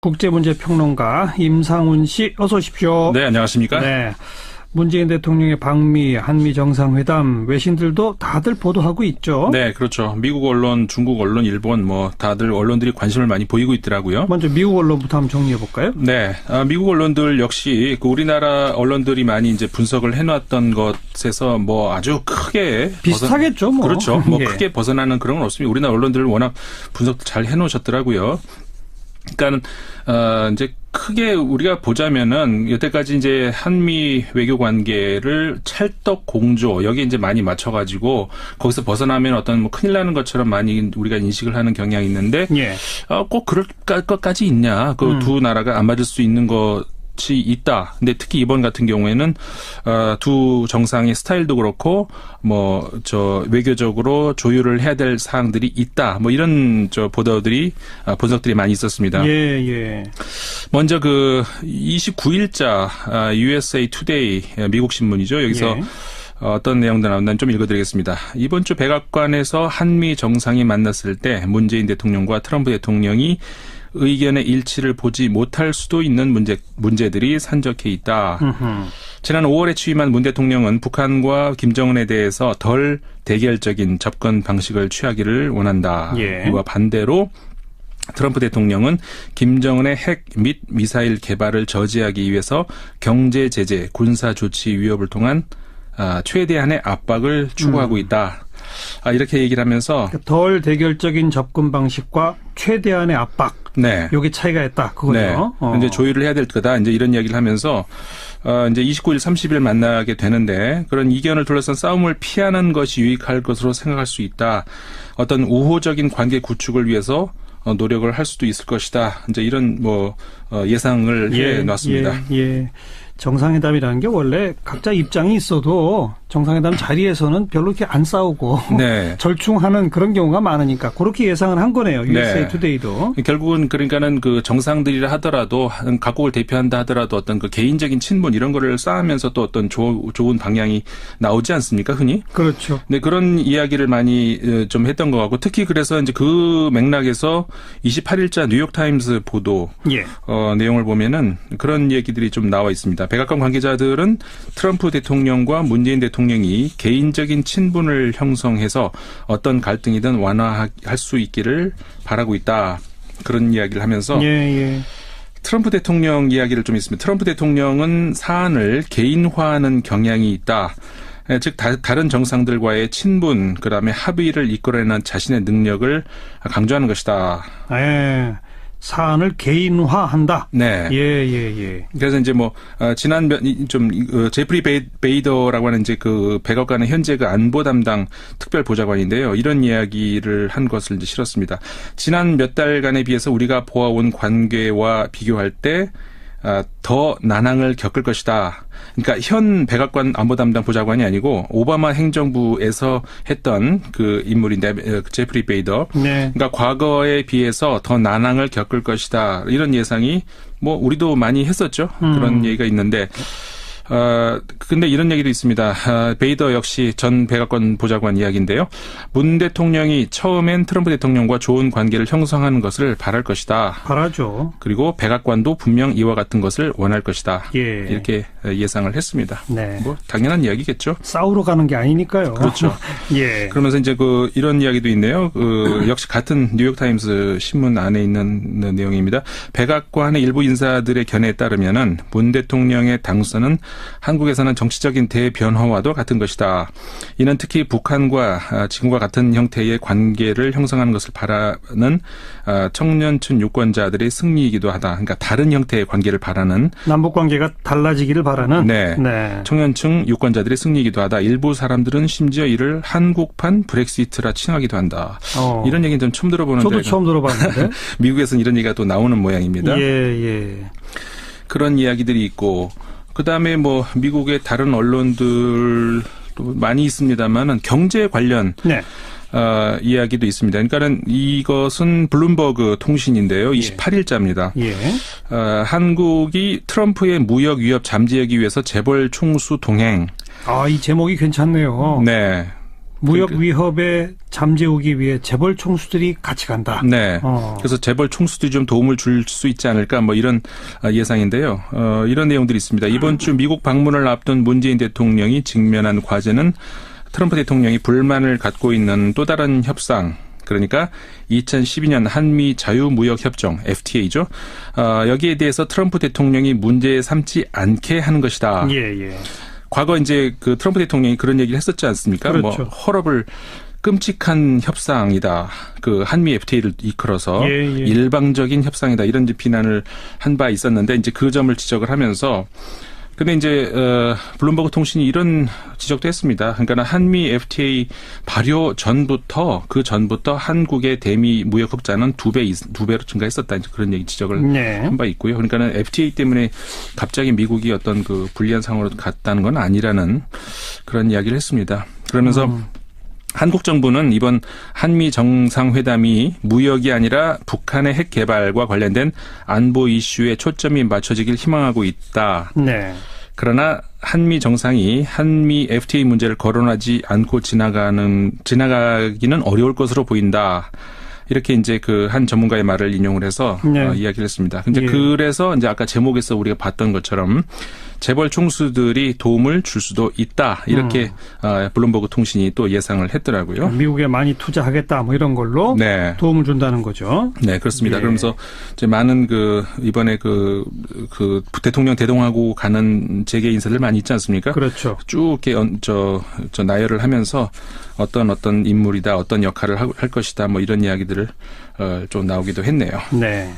국제문제평론가 임상훈 씨 어서 오십시오. 네, 안녕하십니까? 네. 문재인 대통령의 방미, 한미 정상회담, 외신들도 다들 보도하고 있죠. 네, 그렇죠. 미국 언론, 중국 언론, 일본 다들 언론들이 관심을 많이 보이고 있더라고요. 먼저 미국 언론부터 한번 정리해 볼까요? 네, 미국 언론들 역시 우리나라 언론들이 많이 이제 분석을 해놨던 것에서 아주 크게 비슷하겠죠, 그렇죠. 예. 크게 벗어나는 그런 건 없습니다. 우리나라 언론들 워낙 분석 잘 해놓으셨더라고요. 그러니까 이제 크게 우리가 보자면은 여태까지 이제 한미 외교 관계를 찰떡 공조 여기 이제 많이 맞춰가지고 거기서 벗어나면 어떤 큰일 나는 것처럼 많이 우리가 인식을 하는 경향이 있는데 예. 꼭 그럴 것까지 있냐? 그 두 나라가 안 맞을 수 있는 것이 있다. 근데 특히 이번 같은 경우에는 두 정상의 스타일도 그렇고 외교적으로 조율을 해야 될 사항들이 있다. 이런 보도들이 분석들이 많이 있었습니다. 예. 먼저 29일자 USA Today 미국 신문이죠. 여기서 어떤 내용도 나온다는 좀 읽어드리겠습니다. 이번 주 백악관에서 한미 정상이 만났을 때 문재인 대통령과 트럼프 대통령이 의견의 일치를 보지 못할 수도 있는 문제들이 산적해 있다. 지난 5월에 취임한 문 대통령은 북한과 김정은에 대해서 덜 대결적인 접근 방식을 취하기를 원한다. 이와 반대로 트럼프 대통령은 김정은의 핵 및 미사일 개발을 저지하기 위해서 경제 제재, 군사 조치 위협을 통한 최대한의 압박을 추구하고 있다. 이렇게 얘기를 하면서 덜 대결적인 접근 방식과 최대한의 압박. 네. 여기 차이가 있다. 그거죠. 네. 이제 조율을 해야 될 거다. 이제 이런 이야기를 하면서 이제 29일, 30일 만나게 되는데 그런 이견을 둘러싼 싸움을 피하는 것이 유익할 것으로 생각할 수 있다. 어떤 우호적인 관계 구축을 위해서 노력을 할 수도 있을 것이다. 이제 이런 예상을 해 놨습니다. 예. 정상회담이라는 게 원래 각자 입장이 있어도 정상회담 자리에서는 별로 이렇게 안 싸우고 절충하는 그런 경우가 많으니까 그렇게 예상을 한 거네요. USA Today도. 결국은 그러니까는 그 정상들이라 하더라도 각국을 대표한다 하더라도 어떤 그 개인적인 친분 이런 거를 쌓으면서 또 어떤 좋은 방향이 나오지 않습니까? 흔히. 그렇죠. 네, 그런 이야기를 많이 좀 했던 것 같고 특히 그래서 이제 그 맥락에서 28일자 뉴욕타임스 보도 내용을 보면은 그런 얘기들이 좀 나와 있습니다. 백악관 관계자들은 트럼프 대통령과 문재인 대통령이 개인적인 친분을 형성해서 어떤 갈등이든 완화할 수 있기를 바라고 있다. 그런 이야기를 하면서 트럼프 대통령 이야기를 좀 있습니다. 트럼프 대통령은 사안을 개인화하는 경향이 있다. 즉 다른 정상들과의 친분, 그다음에 합의를 이끌어내는 자신의 능력을 강조하는 것이다. 사안을 개인화한다. 네. 예. 그래서 이제 제프리 베이더라고 하는 이제 그 백악관의 현재 그 안보 담당 특별 보좌관인데요. 이런 이야기를 한 것을 이제 실었습니다. 지난 몇 달간에 비해서 우리가 보아온 관계와 비교할 때 더 난항을 겪을 것이다. 그러니까 현 백악관 안보 담당 보좌관이 아니고 오바마 행정부에서 했던 그 인물인데 제프리 베이더. 그러니까 과거에 비해서 더 난항을 겪을 것이다. 이런 예상이 우리도 많이 했었죠. 그런 얘기가 있는데 근데 이런 얘기도 있습니다. 베이더 역시 전 백악관 보좌관 이야기인데요. 문 대통령이 처음엔 트럼프 대통령과 좋은 관계를 형성하는 것을 바랄 것이다. 바라죠. 그리고 백악관도 분명 이와 같은 것을 원할 것이다. 이렇게 예상을 했습니다. 네. 당연한 이야기겠죠. 싸우러 가는 게 아니니까요. 그렇죠. 그러면서 이제 이런 이야기도 있네요. 역시 같은 뉴욕타임스 신문 안에 있는 내용입니다. 백악관의 일부 인사들의 견해에 따르면은 문 대통령의 당선은 한국에서는 정치적인 대변화와도 같은 것이다. 이는 특히 북한과 지금과 같은 형태의 관계를 형성하는 것을 바라는 청년층 유권자들의 승리이기도 하다. 그러니까 다른 형태의 관계를 바라는. 남북관계가 달라지기를 바라는. 청년층 유권자들의 승리이기도 하다. 일부 사람들은 심지어 이를 한국판 브렉시트라 칭하기도 한다. 이런 얘기는 좀 처음 들어보는데. 저도 처음 들어봤는데. 미국에서는 이런 얘기가 또 나오는 모양입니다. 그런 이야기들이 있고. 그다음에 미국의 다른 언론들도 많이 있습니다만은 경제 관련 이야기도 있습니다. 그러니까는 이것은 블룸버그 통신인데요. 28일자입니다. 한국이 트럼프의 무역 위협 잠재하기 위해서 재벌 총수 동행. 이 제목이 괜찮네요. 네. 무역 위협에 잠재우기 위해 재벌 총수들이 같이 간다. 네. 그래서 재벌 총수들이 좀 도움을 줄 수 있지 않을까 뭐 이런 예상인데요. 이런 내용들이 있습니다. 이번 주 미국 방문을 앞둔 문재인 대통령이 직면한 과제는 트럼프 대통령이 불만을 갖고 있는 또 다른 협상, 그러니까 2012년 한미 자유무역협정 FTA죠. 여기에 대해서 트럼프 대통령이 문제 삼지 않게 하는 것이다. 예. 과거 이제 그 트럼프 대통령이 그런 얘기를 했었지 않습니까? 그렇죠. 뭐 헐업을 끔찍한 협상이다. 그 한미 FTA를 이끌어서 일방적인 협상이다. 이런 이제 비난을 한 바 있었는데 이제 그 점을 지적을 하면서 근데 이제 블룸버그 통신이 이런 지적도 했습니다. 그러니까 한미 FTA 발효 전부터 그 전부터 한국의 대미 무역 흑자는 2배로 증가했었다. 이제 그런 얘기 지적을 한 바 있고요. 그러니까는 FTA 때문에 갑자기 미국이 어떤 그 불리한 상황으로 갔다는 건 아니라는 그런 이야기를 했습니다. 그러면서 한국 정부는 이번 한미 정상회담이 무역이 아니라 북한의 핵 개발과 관련된 안보 이슈에 초점이 맞춰지길 희망하고 있다. 네. 그러나 한미 정상이 한미 FTA 문제를 거론하지 않고 지나가기는 어려울 것으로 보인다. 이렇게 이제 그 한 전문가의 말을 인용을 해서 이야기를 했습니다. 근데 그래서 이제 아까 제목에서 우리가 봤던 것처럼 재벌 총수들이 도움을 줄 수도 있다. 이렇게 블룸버그 통신이 또 예상을 했더라고요. 미국에 많이 투자하겠다 뭐 이런 걸로 도움을 준다는 거죠. 네, 그렇습니다. 그러면서 이제 많은 이번에 그 대통령 대동하고 가는 재계 인사들 많이 있지 않습니까? 그렇죠. 쭉 이렇게 나열을 하면서 어떤 인물이다, 어떤 역할을 할 것이다, 뭐 이런 이야기들을 좀 나오기도 했네요. 네.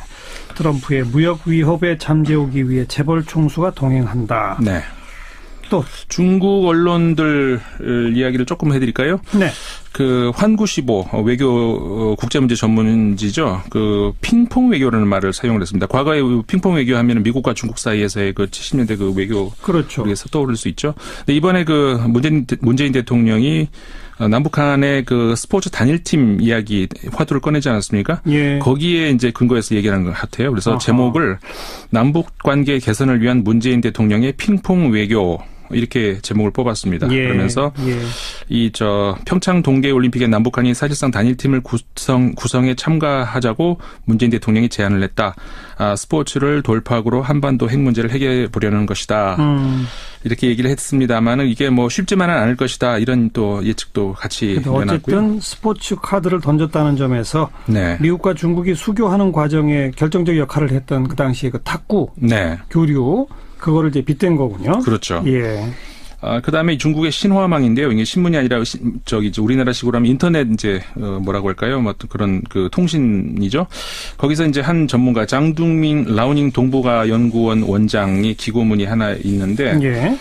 트럼프의 무역 위협에 잠재우기 위해 재벌 총수가 동행한다. 네. 또 중국 언론들 이야기를 조금 해드릴까요? 네. 그 환구시보 외교 국제문제 전문지죠. 그 핑퐁 외교라는 말을 사용을 했습니다. 과거에 핑퐁 외교하면 미국과 중국 사이에서의 그 70년대 그 외교 그렇죠. 우리에서 떠오를 수 있죠. 근데 이번에 그 문재인 대통령이 남북한의 그 스포츠 단일팀 이야기 화두를 꺼내지 않았습니까? 예. 거기에 이제 근거해서 얘기하는 것 같아요. 그래서 제목을 남북 관계 개선을 위한 문재인 대통령의 핑퐁 외교 이렇게 제목을 뽑았습니다. 그러면서 평창 동계 올림픽에 남북한이 사실상 단일팀을 구성에 참가하자고 문재인 대통령이 제안을 했다. 스포츠를 돌파구로 한반도 핵 문제를 해결해 보려는 것이다. 이렇게 얘기를 했습니다만은 이게 뭐 쉽지만은 않을 것이다. 이런 또 예측도 같이 내놨고요. 어쨌든 스포츠 카드를 던졌다는 점에서 미국과 중국이 수교하는 과정에 결정적 역할을 했던 그 당시에 그 탁구 교류 그거를 이제 빗댄 거군요. 그렇죠. 예. 그다음에 중국의 신화망인데요. 이게 신문이 아니라 우리나라식으로 하면 인터넷 이제 뭐라고 할까요? 뭐 그런 그 통신이죠. 거기서 이제 한 전문가 장둥민 라오닝 동북아 연구원 원장이 기고문이 하나 있는데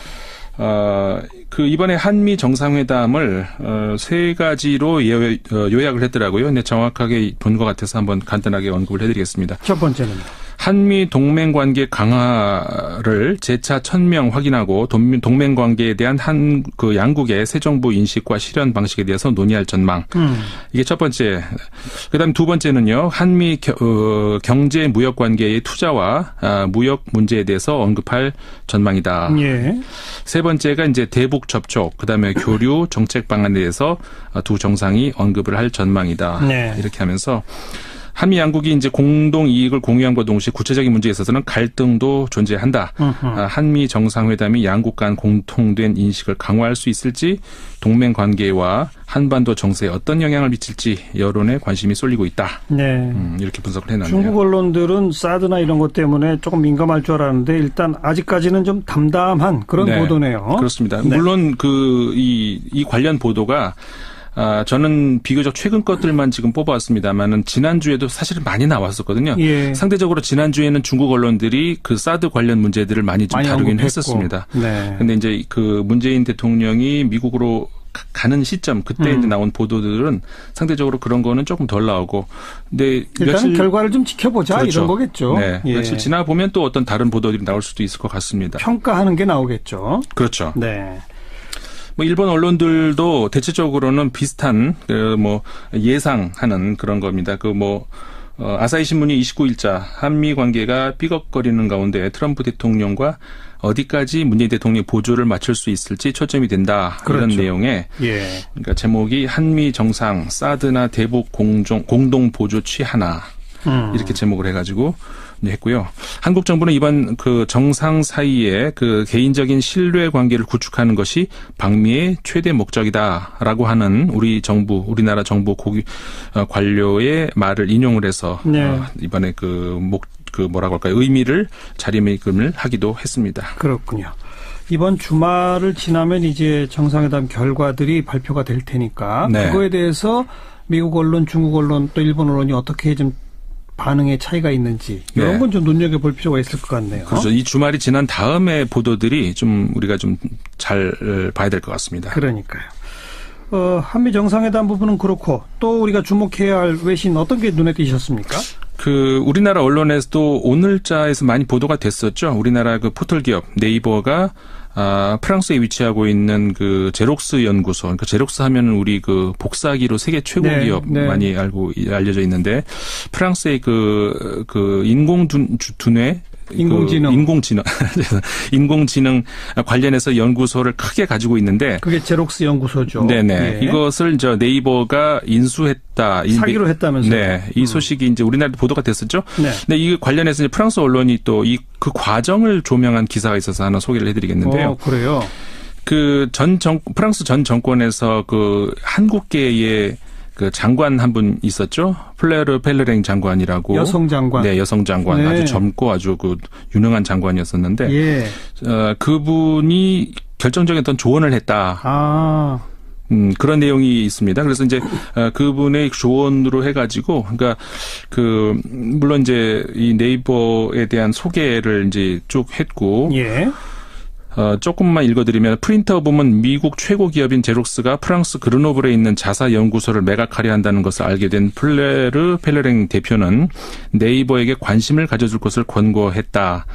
그 이번에 한미 정상회담을 세 가지로 요약을 했더라고요. 근데 정확하게 본 것 같아서 한번 간단하게 언급을 해드리겠습니다. 첫 번째는 한미 동맹 관계 강화를 재차 천명 확인하고 동맹 관계에 대한 그 양국의 새 정부 인식과 실현 방식에 대해서 논의할 전망. 이게 첫 번째. 그다음 두 번째는요. 한미 경제 무역 관계의 투자와 무역 문제에 대해서 언급할 전망이다. 세 번째가 이제 대북 접촉, 그다음에 교류 정책 방안에 대해서 두 정상이 언급을 할 전망이다. 이렇게 하면서 한미 양국이 이제 공동 이익을 공유함과 동시에 구체적인 문제에 있어서는 갈등도 존재한다. 한미 정상회담이 양국 간 공통된 인식을 강화할 수 있을지, 동맹 관계와 한반도 정세에 어떤 영향을 미칠지 여론에 관심이 쏠리고 있다. 이렇게 분석을 해놨네요. 중국 언론들은 사드나 이런 것 때문에 조금 민감할 줄 알았는데 일단 아직까지는 좀 담담한 그런 보도네요. 그렇습니다. 물론 이 관련 보도가 저는 비교적 최근 것들만 지금 뽑아왔습니다만은 지난주에도 사실은 많이 나왔었거든요. 상대적으로 지난주에는 중국 언론들이 그 사드 관련 문제들을 많이 좀 다루긴 했었습니다. 근데 이제 그 문재인 대통령이 미국으로 가는 시점 그때 이제 나온 보도들은 상대적으로 그런 거는 조금 덜 나오고, 근데 일단은 결과를 좀 지켜보자 이런 거겠죠. 며칠 지나 보면 또 어떤 다른 보도들이 나올 수도 있을 것 같습니다. 평가하는 게 나오겠죠. 그렇죠. 뭐 일본 언론들도 대체적으로는 비슷한 뭐 예상하는 그런 겁니다. 아사히 신문이 29일자 한미 관계가 삐걱거리는 가운데 트럼프 대통령과 어디까지 문재인 대통령이 보조를 맞출 수 있을지 초점이 된다. 그렇죠. 이런 내용에 그러니까 제목이 한미 정상 사드나 대북 공동 보조 취하나 이렇게 제목을 해가지고 했고요. 한국 정부는 이번 그 정상 사이에 그 개인적인 신뢰 관계를 구축하는 것이 방미의 최대 목적이다라고 하는 우리나라 정부 관료의 말을 인용을 해서 이번에 뭐라고 할까요? 의미를 자리매김을 하기도 했습니다. 그렇군요. 이번 주말을 지나면 이제 정상회담 결과들이 발표가 될 테니까 그거에 대해서 미국 언론, 중국 언론 또 일본 언론이 어떻게 좀 반응의 차이가 있는지 이런 건 좀 눈여겨볼 필요가 있을 것 같네요. 그렇죠. 이 주말이 지난 다음에 보도들이 좀 우리가 좀 잘 봐야 될 것 같습니다. 그러니까요. 한미 정상회담 부분은 그렇고 또 우리가 주목해야 할 외신 어떤 게 눈에 띄셨습니까? 우리나라 언론에서도 오늘자에서 많이 보도가 됐었죠. 우리나라 그 포털 기업 네이버가 프랑스에 위치하고 있는 그 제록스 연구소. 그러니까 제록스 하면은 우리 그 복사기로 세계 최고 기업 많이 알려져 있는데 프랑스의 그 인공지능 관련해서 연구소를 크게 가지고 있는데 그게 제록스 연구소죠. 네네. 이것을 네이버가 인수했다. 사기로 했다면서요? 네. 이 소식이 이제 우리나라도 보도가 됐었죠. 네. 이 관련해서 이제 프랑스 언론이 또 그 과정을 조명한 기사가 있어서 하나 소개를 해드리겠는데요. 그래요? 프랑스 전 정권에서 그 한국계의 그 장관 한 분 있었죠. 플레르 펠레랭 장관이라고. 여성 장관. 네, 여성 장관. 아주 젊고 아주 그 유능한 장관이었었는데. 그분이 결정적인 어떤 조언을 했다. 그런 내용이 있습니다. 그래서 이제 그분의 조언으로 해가지고, 그러니까 물론 이제 이 네이버에 대한 소개를 이제 쭉 했고. 조금만 읽어드리면 프린터 부문 미국 최고 기업인 제록스가 프랑스 그르노블에 있는 자사 연구소를 매각하려 한다는 것을 알게 된 플레르 펠레랭 대표는 네이버에게 관심을 가져줄 것을 권고했다.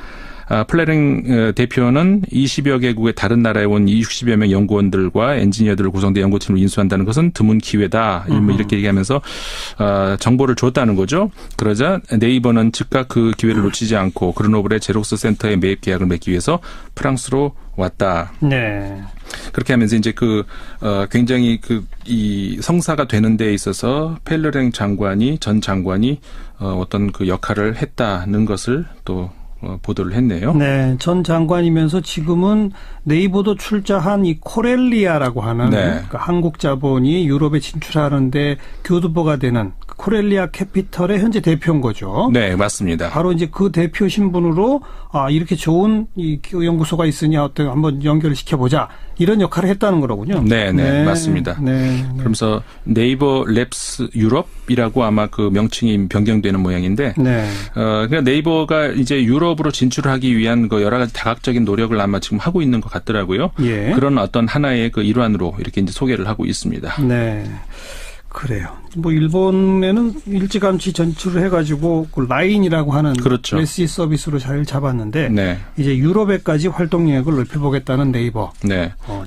플레랭 대표는 20여 개국의 다른 나라에 온 60여 명 연구원들과 엔지니어들을 구성된 연구팀을 인수한다는 것은 드문 기회다. 이렇게 얘기하면서 정보를 줬다는 거죠. 그러자 네이버는 즉각 그 기회를 놓치지 않고 그르노블의 제록스 센터에 매입 계약을 맺기 위해서 프랑스로 왔다. 네. 그렇게 하면서 이제 굉장히 이 성사가 되는 데 있어서 펠레랭 전 장관이 어떤 그 역할을 했다는 것을 또 보도를 했네요. 네, 전 장관이면서 지금은 네이버도 출자한 이 코렐리아라고 하는 그 한국 자본이 유럽에 진출하는데 교두보가 되는 코렐리아 캐피털의 현재 대표인 거죠. 네, 맞습니다. 바로 이제 그 대표 신분으로 이렇게 좋은 이 연구소가 있으니 어떤 한번 연결을 시켜보자 이런 역할을 했다는 거로군요. 네, 맞습니다. 그러면서 네이버 랩스 유럽이라고 아마 그 명칭이 변경되는 모양인데, 그러니까 네이버가 이제 유럽으로 진출하기 위한 그 여러 가지 다각적인 노력을 아마 지금 하고 있는 것 같더라고요. 그런 어떤 하나의 그 일환으로 이렇게 이제 소개를 하고 있습니다. 네. 그래요. 뭐 일본에는 일찌감치 전출을 해가지고 그 라인이라고 하는 메시 서비스로 잘 잡았는데 이제 유럽에까지 활동 영역을 넓혀보겠다는 네이버.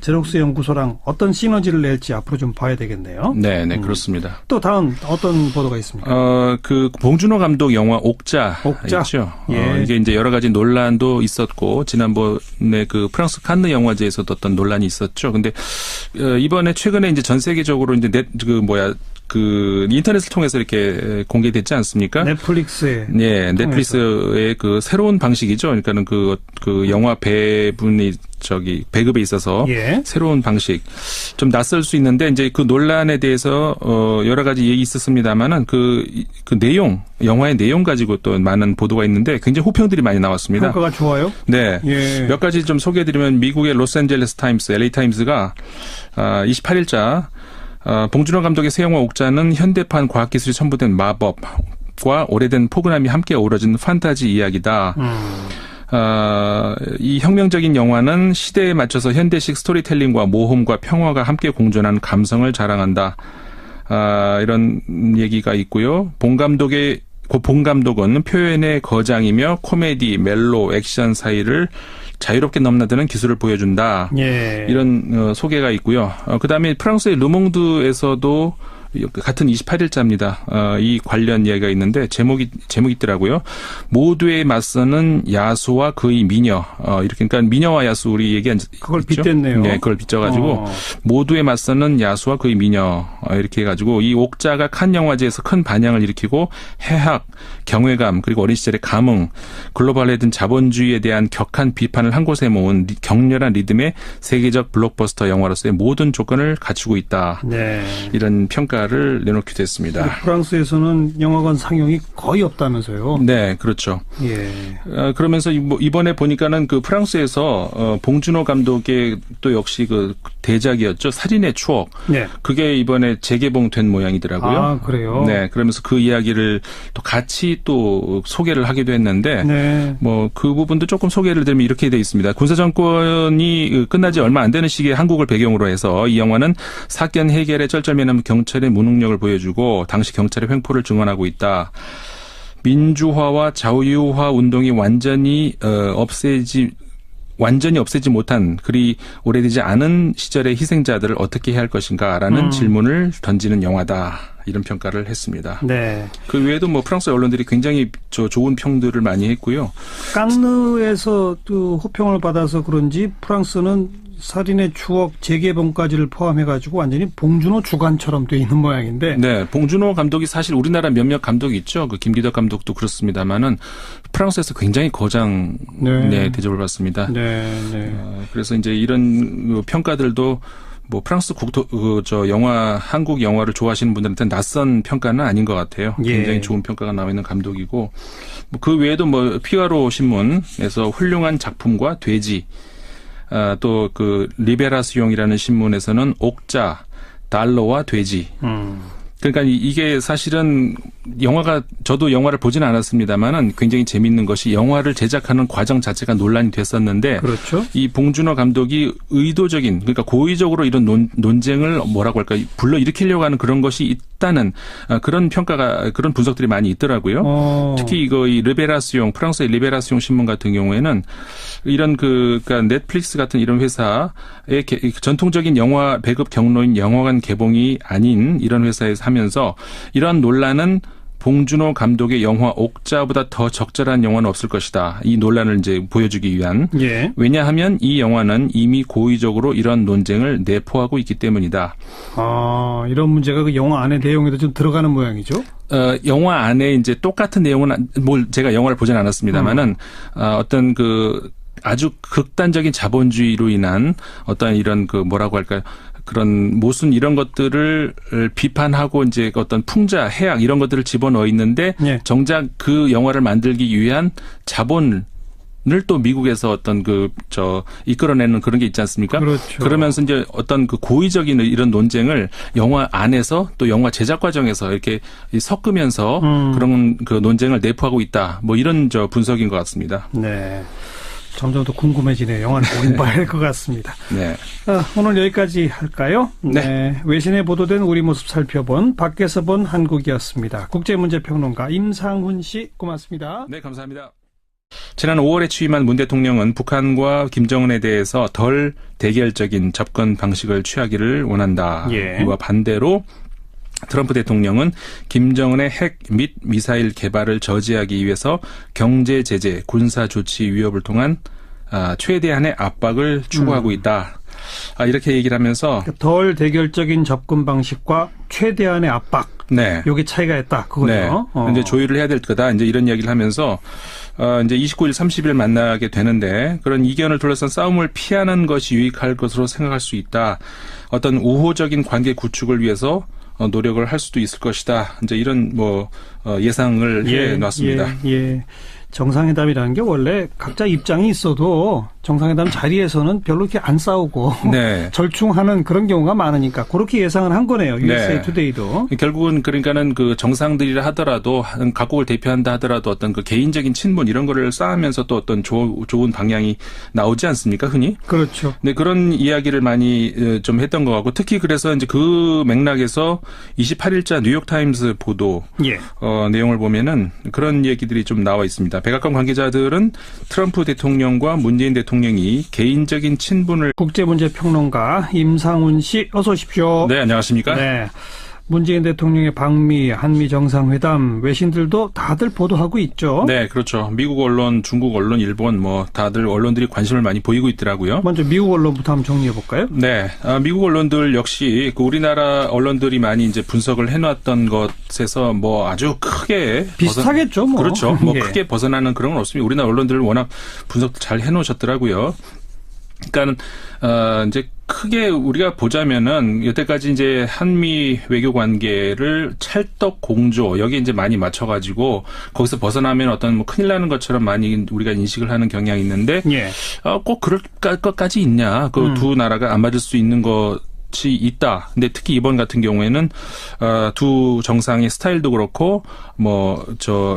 제록스 연구소랑 어떤 시너지를 낼지 앞으로 좀 봐야 되겠네요. 네, 그렇습니다. 또 다음 어떤 보도가 있습니까? 그 봉준호 감독 영화 옥자 있죠. 이게 이제 여러 가지 논란도 있었고 지난번에 그 프랑스 칸느 영화제에서도 어떤 논란이 있었죠. 근데 이번에 최근에 이제 전 세계적으로 이제 인터넷을 통해서 이렇게 공개됐지 않습니까? 넷플릭스에. 네, 넷플릭스의 그 새로운 방식이죠. 그러니까는 그 영화 배급에 있어서 새로운 방식. 좀 낯설 수 있는데 이제 그 논란에 대해서 여러 가지 얘기 있었습니다만은 그 내용, 영화의 내용 가지고 또 많은 보도가 있는데 굉장히 호평들이 많이 나왔습니다. 평가가 좋아요? 네. 몇 가지 좀 소개해드리면 미국의 로스앤젤레스 타임스, LA 타임스가 28일자 봉준호 감독의 새 영화 옥자는 현대판 과학기술이 첨부된 마법과 오래된 포근함이 함께 어우러진 판타지 이야기다. 이 혁명적인 영화는 시대에 맞춰서 현대식 스토리텔링과 모험과 평화가 함께 공존한 감성을 자랑한다. 이런 얘기가 있고요. 봉 감독은 표현의 거장이며 코미디, 멜로, 액션 사이를 자유롭게 넘나드는 기술을 보여준다. 이런 소개가 있고요. 그다음에 프랑스의 르몽드에서도 같은 28일자입니다. 이 관련 이야기가 있는데 제목이 있더라고요. 모두에 맞서는 야수와 그의 미녀. 이렇게 그러니까 미녀와 야수 우리 얘기한 그걸 빗댔네요. 네, 그걸 빗져가지고 모두에 맞서는 야수와 그의 미녀 이렇게 해가지고 이 옥자가 칸 영화제에서 큰 반향을 일으키고 해학, 경외감 그리고 어린 시절의 감흥, 글로벌화된 자본주의에 대한 격한 비판을 한 곳에 모은 격렬한 리듬의 세계적 블록버스터 영화로서의 모든 조건을 갖추고 있다. 네. 이런 평가를 내놓기도 했습니다. 프랑스에서는 영화관 상영이 거의 없다면서요? 네, 그렇죠. 예. 그러면서 이번에 보니까는 그 프랑스에서 봉준호 감독의 또 역시 그 대작이었죠. 살인의 추억. 네. 그게 이번에 재개봉된 모양이더라고요. 아, 그래요? 네. 그러면서 그 이야기를 또 같이 또 소개를 하기도 했는데 네. 뭐 그 부분도 조금 소개를 드리면 이렇게 돼 있습니다. 군사정권이 끝나지 얼마 안 되는 시기에 한국을 배경으로 해서 이 영화는 사건 해결에 쩔쩔매는 경찰의 무능력을 보여주고 당시 경찰의 횡포를 증언하고 있다. 민주화와 자유화 운동이 완전히 없애지 못한 그리 오래되지 않은 시절의 희생자들을 어떻게 해야 할 것인가라는 질문을 던지는 영화다. 이런 평가를 했습니다. 네. 그 외에도 뭐 프랑스 언론들이 굉장히 좋은 평들을 많이 했고요. 칸느에서 또 호평을 받아서 그런지 프랑스는 살인의 추억 재개봉까지를 포함해가지고 완전히 봉준호 주관처럼 돼 있는 모양인데. 네, 봉준호 감독이 사실 우리나라 몇몇 감독이 있죠. 그 김기덕 감독도 그렇습니다만은 프랑스에서 굉장히 거장 대접을 받습니다. 네, 네. 그래서 이제 이런 평가들도 뭐 프랑스 한국 영화를 좋아하시는 분들한테는 낯선 평가는 아닌 것 같아요. 예. 굉장히 좋은 평가가 나와 있는 감독이고, 그 외에도 뭐 피가로 신문에서 훌륭한 작품과 돼지, 또 그 리베라스용이라는 신문에서는 옥자, 달러와 돼지. 그러니까 이게 사실은 저도 영화를 보지는 않았습니다만은 굉장히 재밌는 것이 영화를 제작하는 과정 자체가 논란이 됐었는데. 그렇죠. 이 봉준호 감독이 의도적인, 그러니까 고의적으로 이런 논쟁을 뭐라고 할까, 불러일으키려고 하는 그런 것이 있다는 그런 그런 분석들이 많이 있더라고요. 특히 이 르베라스용, 프랑스의 르베라스용 신문 같은 경우에는 이런 그러니까 넷플릭스 같은 이런 회사의 전통적인 영화 배급 경로인 영화관 개봉이 아닌 이런 회사에서 하면서 이러한 논란은 봉준호 감독의 영화 옥자보다 더 적절한 영화는 없을 것이다. 이 논란을 이제 보여주기 위한. 예. 왜냐하면 이 영화는 이미 고의적으로 이런 논쟁을 내포하고 있기 때문이다. 아, 이런 문제가 그 영화 안에 내용에도 좀 들어가는 모양이죠? 영화 안에 이제 똑같은 내용은 제가 영화를 보진 않았습니다만은 어떤 아주 극단적인 자본주의로 인한 어떤 이런 뭐라고 할까요? 그런 모순 이런 것들을 비판하고 이제 어떤 풍자, 해악 이런 것들을 집어넣어 있는데 예. 정작 그 영화를 만들기 위한 자본을 또 미국에서 어떤 이끌어내는 그런 게 있지 않습니까? 그렇죠. 그러면서 이제 어떤 고의적인 이런 논쟁을 영화 안에서 또 영화 제작 과정에서 이렇게 섞으면서 그런 논쟁을 내포하고 있다. 뭐 이런 분석인 것 같습니다. 네. 점점 더 궁금해지네요. 영화를 보긴 봐야 할 것 같습니다. 네. 오늘 여기까지 할까요? 네. 외신에 보도된 우리 모습 살펴본 밖에서 본 한국이었습니다. 국제문제평론가 임상훈 씨 고맙습니다. 네, 감사합니다. 지난 5월에 취임한 문 대통령은 북한과 김정은에 대해서 덜 대결적인 접근 방식을 취하기를 원한다. 예. 이와 반대로 트럼프 대통령은 김정은의 핵 및 미사일 개발을 저지하기 위해서 경제 제재, 군사 조치 위협을 통한 최대한의 압박을 추구하고 있다. 이렇게 얘기를 하면서 덜 대결적인 접근 방식과 최대한의 압박. 네. 요게 차이가 있다. 그거죠. 네. 이제 조율을 해야 될 거다. 이제 이런 이야기를 하면서 이제 29일, 30일 만나게 되는데 그런 이견을 둘러싼 싸움을 피하는 것이 유익할 것으로 생각할 수 있다. 어떤 우호적인 관계 구축을 위해서 노력을 할 수도 있을 것이다. 이제 이런 예상을 해 놨습니다. 예. 정상회담이라는 게 원래 각자 입장이 있어도 정상회담 자리에서는 별로 이렇게 안 싸우고 네. 절충하는 그런 경우가 많으니까 그렇게 예상을 한 거네요. USA 투데이도. 결국은 그러니까는 그정상들이라 하더라도 각국을 대표한다 하더라도 어떤 개인적인 친분 이런 거를 쌓으면서 또 어떤 좋은 방향이 나오지 않습니까? 흔히. 그렇죠. 네, 그런 이야기를 많이 좀 했던 것 같고 특히 그래서 이제 그 맥락에서 28일자 뉴욕타임스 보도 내용을 보면은 그런 얘기들이 좀 나와 있습니다. 백악관 관계자들은 트럼프 대통령과 문재인 대통령이 개인적인 친분을 국제문제평론가 임상훈 씨 어서 오십시오. 네, 안녕하십니까? 네. 문재인 대통령의 방미, 한미 정상회담, 외신들도 다들 보도하고 있죠. 네, 그렇죠. 미국 언론, 중국 언론, 일본 뭐 다들 언론들이 관심을 많이 보이고 있더라고요. 먼저 미국 언론부터 한번 정리해 볼까요? 네, 미국 언론들 역시 그 우리나라 언론들이 많이 이제 분석을 해놨던 것에서 뭐 아주 크게 비슷하겠죠, 뭐. 그렇죠. 뭐 크게 벗어나는 그런 건 없습니다. 우리나라 언론들을 워낙 분석 잘 해놓으셨더라고요. 그러니까 이제 크게 우리가 보자면은 여태까지 이제 한미 외교 관계를 찰떡 공조 여기에 이제 많이 맞춰가지고 거기서 벗어나면 어떤 뭐 큰일 나는 것처럼 많이 우리가 인식을 하는 경향이 있는데 꼭 그럴 것까지 있냐? 그 두 나라가 안 맞을 수 있는 것. 있다. 근데 특히 이번 같은 경우에는 두 정상의 스타일도 그렇고 뭐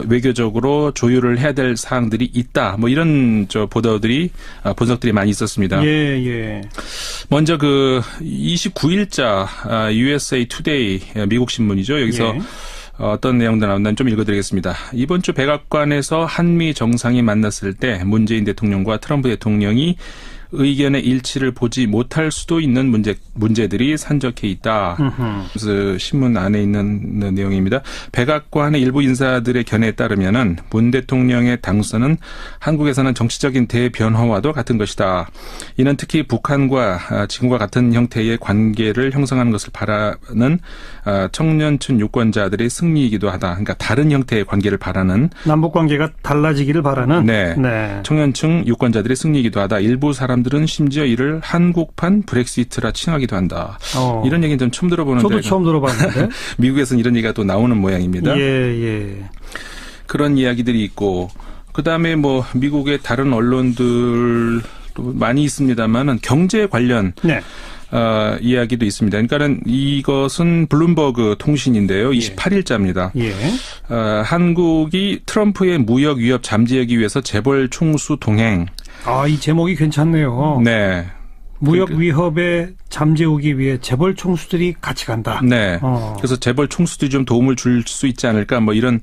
외교적으로 조율을 해야 될 사항들이 있다. 뭐 이런 보도들이 분석들이 많이 있었습니다. 예. 먼저 그 29일자 USA Today 미국 신문이죠. 여기서 어떤 내용도 나온다는 좀 읽어드리겠습니다. 이번 주 백악관에서 한미 정상이 만났을 때 문재인 대통령과 트럼프 대통령이 의견의 일치를 보지 못할 수도 있는 문제들이 산적해 있다. 그래서 신문 안에 있는 내용입니다. 백악관의 일부 인사들의 견해에 따르면은 문 대통령의 당선은 한국에서는 정치적인 대변화와도 같은 것이다. 이는 특히 북한과 지금과 같은 형태의 관계를 형성하는 것을 바라는 청년층 유권자들의 승리이기도 하다. 그러니까 다른 형태의 관계를 바라는 남북 관계가 달라지기를 바라는 네. 청년층 유권자들의 승리이기도 하다. 일부 사람들은 심지어 이를 한국판 브렉시트라 칭하기도 한다. 이런 얘기는 좀 처음 들어보는데. 저도 처음 들어봤는데. 미국에서는 이런 얘기가 또 나오는 모양입니다. 예. 그런 이야기들이 있고 그다음에 뭐 미국의 다른 언론들도 많이 있습니다만은 경제 관련 이야기도 있습니다. 그러니까는 이것은 블룸버그 통신인데요. 28일자입니다. 한국이 트럼프의 무역 위협 잠재하기 위해서 재벌 총수 동행. 이 제목이 괜찮네요. 네. 무역 위협에 잠재우기 위해 재벌 총수들이 같이 간다. 네. 그래서 재벌 총수들이 좀 도움을 줄 수 있지 않을까 뭐 이런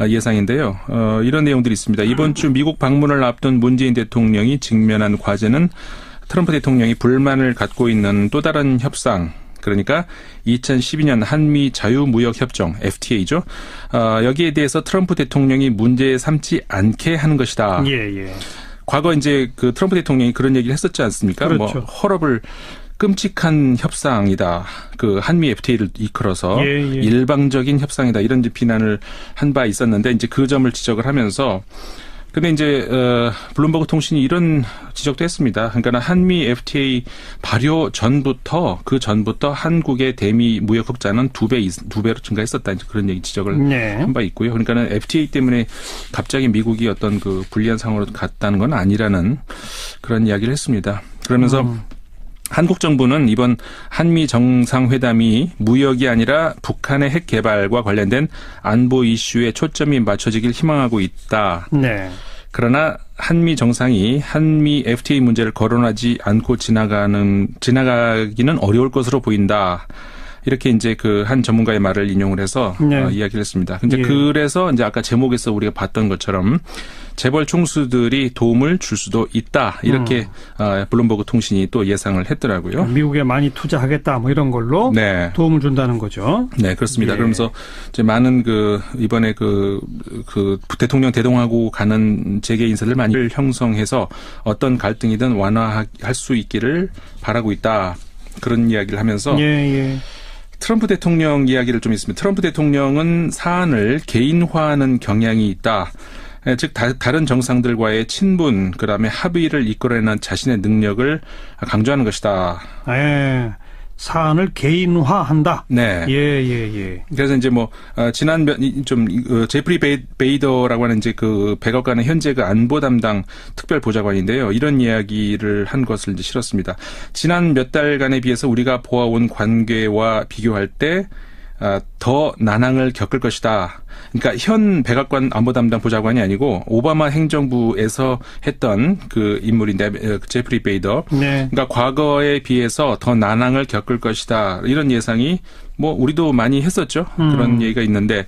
예상인데요. 이런 내용들이 있습니다. 이번 주 미국 방문을 앞둔 문재인 대통령이 직면한 과제는 트럼프 대통령이 불만을 갖고 있는 또 다른 협상. 그러니까 2012년 한미 자유무역협정 FTA죠. 여기에 대해서 트럼프 대통령이 문제 삼지 않게 하는 것이다. 과거 이제 그 트럼프 대통령이 그런 얘기를 했었지 않습니까? 그렇죠. 뭐 헐업을 끔찍한 협상이다. 그 한미 FTA를 이끌어서 일방적인 협상이다. 이런 비난을 한 바 있었는데 이제 그 점을 지적을 하면서 근데 이제 블룸버그 통신이 이런 지적도 했습니다. 그러니까 한미 FTA 발효 전부터 한국의 대미 무역 흑자는 2배로 증가했었다. 이제 그런 얘기 지적을 한 바 있고요. 그러니까는 FTA 때문에 갑자기 미국이 어떤 그 불리한 상황으로 갔다는 건 아니라는 그런 이야기를 했습니다. 그러면서 한국 정부는 이번 한미 정상회담이 무역이 아니라 북한의 핵 개발과 관련된 안보 이슈에 초점이 맞춰지길 희망하고 있다. 그러나 한미 정상이 한미 FTA 문제를 거론하지 않고 지나가기는 어려울 것으로 보인다. 이렇게 이제 그 한 전문가의 말을 인용을 해서 이야기를 했습니다. 근데 그래서 이제 아까 제목에서 우리가 봤던 것처럼 재벌 총수들이 도움을 줄 수도 있다. 이렇게 블룸버그 통신이 또 예상을 했더라고요. 미국에 많이 투자하겠다 뭐 이런 걸로 도움을 준다는 거죠. 네, 그렇습니다. 그러면서 이제 많은 이번에 그 대통령 대동하고 가는 재계 인사들 많이 형성해서 어떤 갈등이든 완화할 수 있기를 바라고 있다. 그런 이야기를 하면서 트럼프 대통령 이야기를 좀 있습니다. 트럼프 대통령은 사안을 개인화하는 경향이 있다. 즉 다른 정상들과의 친분, 그다음에 합의를 이끌어내는 자신의 능력을 강조하는 것이다. 사안을 개인화한다. 그래서 이제 뭐 지난 제프리 베이더라고 하는 이제 그 백악관의 현재 그 안보 담당 특별 보좌관인데요. 이런 이야기를 한 것을 이제 실었습니다. 지난 몇 달간에 비해서 우리가 보아온 관계와 비교할 때 더 난항을 겪을 것이다. 그러니까 현 백악관 안보 담당 보좌관이 아니고 오바마 행정부에서 했던 그 인물인데 제프리 베이더. 그러니까 과거에 비해서 더 난항을 겪을 것이다. 이런 예상이 뭐 우리도 많이 했었죠. 그런 얘기가 있는데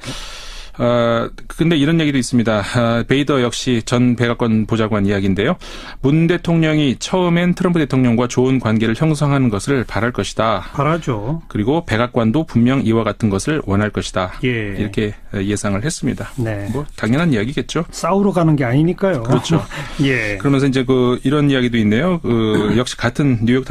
근데 이런 얘기도 있습니다. 베이더 역시 전 백악관 보좌관 이야기인데요. 문 대통령이 처음엔 트럼프 대통령과 좋은 관계를 형성하는 것을 바랄 것이다. 바라죠. 그리고 백악관도 분명 이와 같은 것을 원할 것이다. 예. 이렇게 예상을 했습니다. 네. 뭐 당연한 이야기겠죠. 싸우러 가는 게 아니니까요. 그렇죠. 예. 그러면서 이제 이런 이야기도 있네요. 역시 같은 뉴욕타임스